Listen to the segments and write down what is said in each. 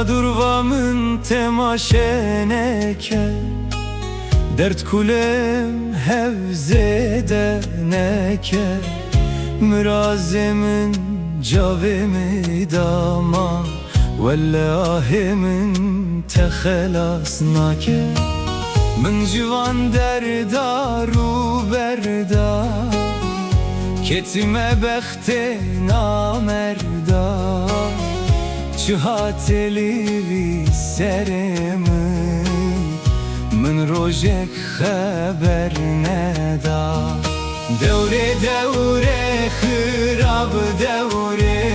Çadurvamın temaşeneke dert kulem hevzede neke Mürazemin cavemi dama Vellahimin tehelas nake Min civan derda ruberda Ketime bekte namerda Çihateli seremin Min rojek haber neda Devre devre khirab devre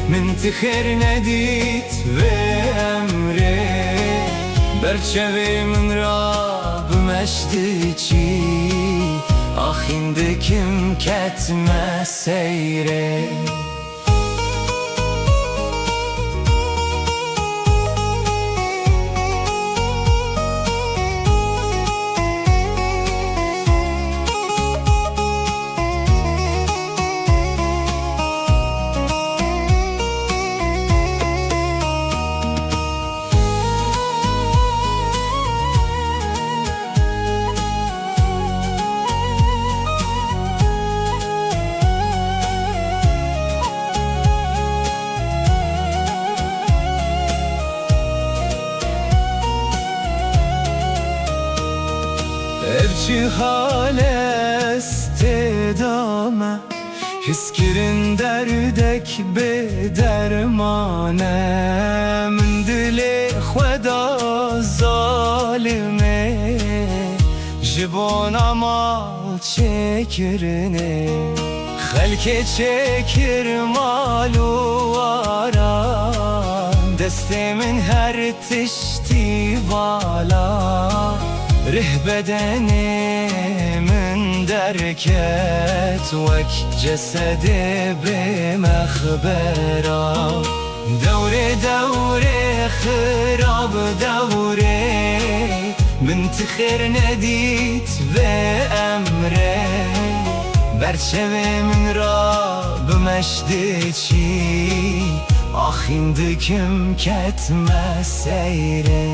Min tixer nedit ve emre Berçevi min rab meşdiçi Ahinde kim ketme seyre Evçi haleste dame Hiskirin derdek bedermane Min dili khweda zalime Jibona mal çekirine Halke çekir malu aran Destemin her tişti vala Rih bedenimin derket Vek cesedi bimehbera Devre devre khirab devre Min tixir nedit ve emre Berçevimin rab meşdiçi Ahindi kim ketme seyre